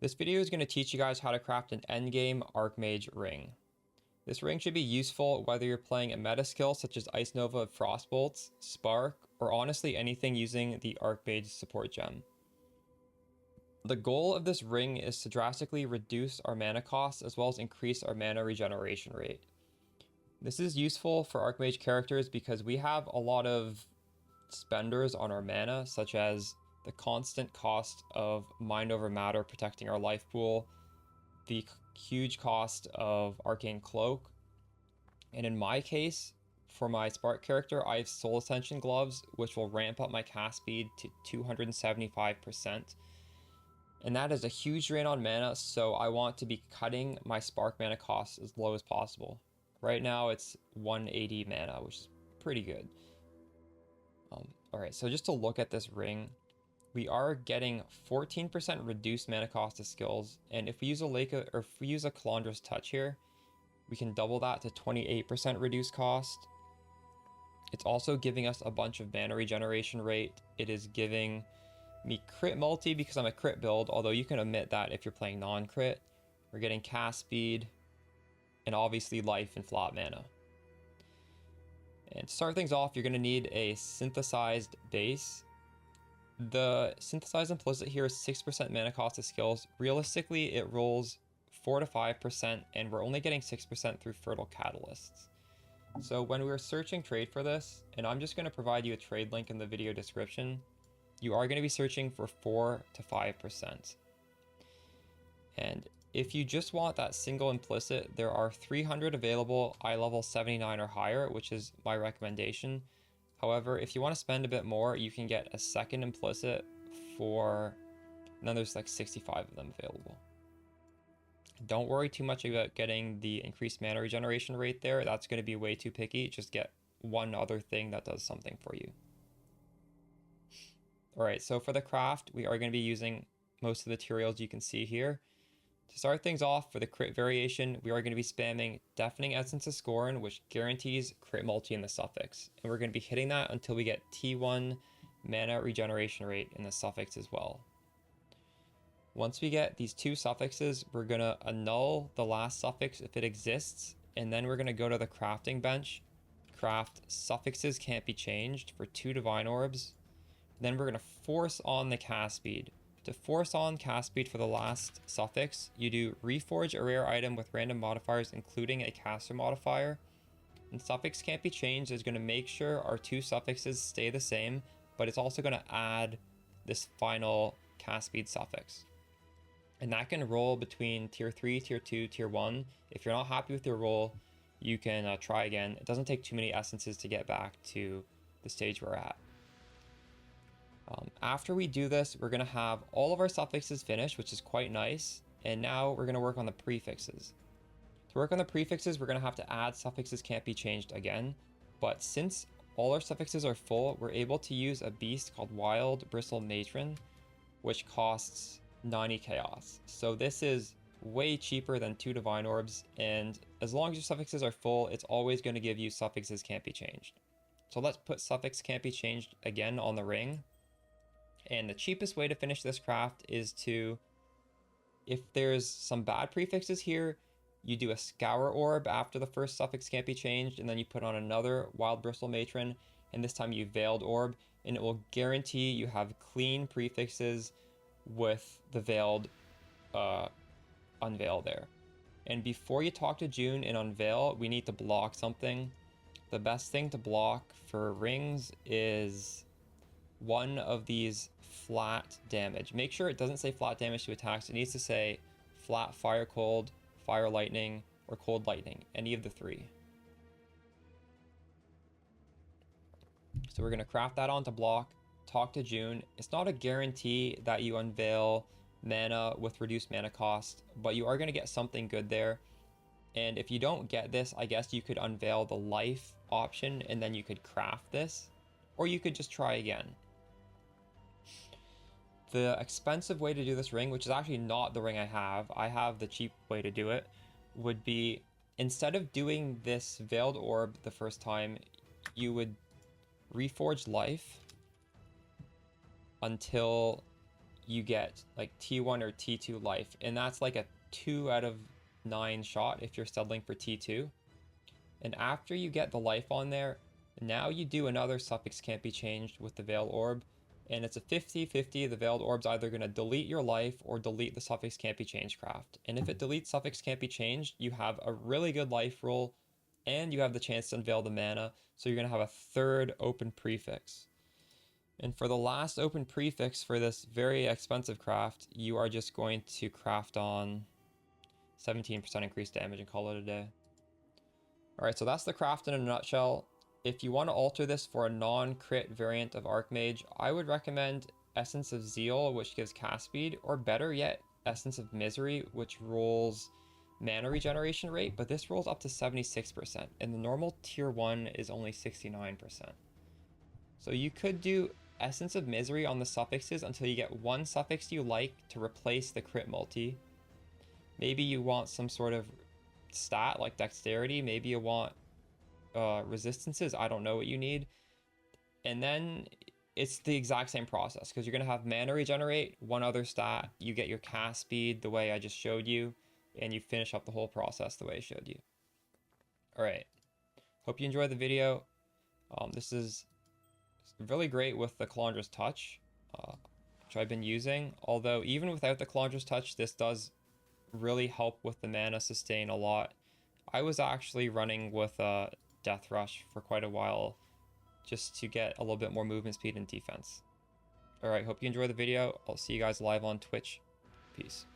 This video is going to teach you guys how to craft an endgame Archmage ring. This ring should be useful whether you're playing a meta skill such as Ice Nova, Frostbolts, Spark, or honestly anything using the Archmage support gem. The goal of this ring is to drastically reduce our mana costs as well as increase our mana regeneration rate. This is useful for Archmage characters because we have a lot of spenders on our mana, such as the constant cost of Mind Over Matter protecting our life pool, the huge cost of Arcane Cloak, and in my case, for my Spark character, I have Soul Ascension Gloves, which will ramp up my cast speed to 275%. And that is a huge drain on mana, so I want to be cutting my Spark mana costs as low as possible. Right now it's 180 mana, which is pretty good. Alright, so just to look at this ring, we are getting 14% reduced mana cost to skills, and if we use a Calandra's Touch here, we can double that to 28% reduced cost. It's also giving us a bunch of mana regeneration rate. It is giving me crit multi because I'm a crit build, although you can omit that if you're playing non-crit. We're getting cast speed, and obviously life and flat mana. And to start things off, you're going to need a synthesized base. The synthesized implicit here is 6% mana cost of skills. Realistically, it rolls 4 to 5%, and we're only getting 6% through fertile catalysts. So when we were searching trade for this, and I'm just going to provide you a trade link in the video description, you are going to be searching for 4 to 5%. And if you just want that single implicit, there are 300 available eye level 79 or higher, which is my recommendation. However, if you want to spend a bit more, you can get a second implicit and then there's like 65 of them available. Don't worry too much about getting the increased mana regeneration rate there. That's going to be way too picky. Just get one other thing that does something for you. Alright, so for the craft, we are going to be using most of the materials you can see here. To start things off, for the crit variation, we are going to be spamming Deafening Essence of Scorn, which guarantees crit multi in the suffix. And we're going to be hitting that until we get T1 mana regeneration rate in the suffix as well. Once we get these two suffixes, we're going to annul the last suffix if it exists, and then we're going to go to the crafting bench, craft Suffixes Can't Be Changed for 2 Divine Orbs. Then we're going to force on the cast speed. To force on cast speed for the last suffix, you do reforge a rare item with random modifiers, including a caster modifier. And suffix can't be changed is going to make sure our two suffixes stay the same, but it's also going to add this final cast speed suffix. And that can roll between tier 3, tier 2, tier 1. If you're not happy with your roll, you can try again. It doesn't take too many essences to get back to the stage we're at. After we do this, we're going to have all of our suffixes finished, which is quite nice. And now we're going to work on the prefixes. To work on the prefixes, we're going to have to add Suffixes Can't Be Changed again. But since all our suffixes are full, we're able to use a beast called Wild Bristle Matron, which costs 90 chaos. So this is way cheaper than 2 Divine Orbs. And as long as your suffixes are full, it's always going to give you Suffixes Can't Be Changed. So let's put Suffix Can't Be Changed again on the ring. And the cheapest way to finish this craft is to, if there's some bad prefixes here, you do a Scour Orb after the first suffix can't be changed, and then you put on another Wild Bristle Matron, and this time you Veiled Orb, and it will guarantee you have clean prefixes with the Veiled Unveil there. And before you talk to June and Unveil, we need to block something. The best thing to block for rings is one of these flat damage. Make sure it doesn't say flat damage to attacks. It needs to say flat fire cold, fire lightning, or cold lightning. Any of the three. So we're going to craft that onto block, talk to June. It's not a guarantee that you unveil mana with reduced mana cost, but you are going to get something good there. And if you don't get this, I guess you could unveil the life option and then you could craft this, or you could just try again. The expensive way to do this ring, which is actually not the ring I have the cheap way to do it, would be instead of doing this Veiled Orb the first time, you would reforge life until you get like T1 or T2 life, and that's like a 2 out of 9 shot if you're settling for T2. And after you get the life on there, now you do another suffix can't be changed with the Veiled Orb, and it's a 50-50. The Veiled Orb's either going to delete your life or delete the suffix can't be changed craft. And if it deletes suffix can't be changed, you have a really good life roll, and you have the chance to unveil the mana, so you're going to have a third open prefix. And for the last open prefix for this very expensive craft, you are just going to craft on 17% increased damage and call it a day. Alright, so that's the craft in a nutshell. If you want to alter this for a non-crit variant of Archmage, I would recommend Essence of Zeal, which gives cast speed, or better yet, Essence of Misery, which rolls mana regeneration rate, but this rolls up to 76%, and the normal tier 1 is only 69%. So you could do Essence of Misery on the suffixes until you get one suffix you like to replace the crit multi. Maybe you want some sort of stat like dexterity, maybe you want resistances, I don't know what you need. And then it's the exact same process, because you're going to have mana regenerate, one other stat, you get your cast speed the way I just showed you, and you finish up the whole process the way I showed you. Alright, hope you enjoyed the video. This is really great with the Calandra's Touch, which I've been using, although even without the Calandra's Touch, this does really help with the mana sustain a lot. I was actually running with Death Rush for quite a while just to get a little bit more movement speed and defense. Alright, hope you enjoy the video. I'll see you guys live on Twitch. Peace.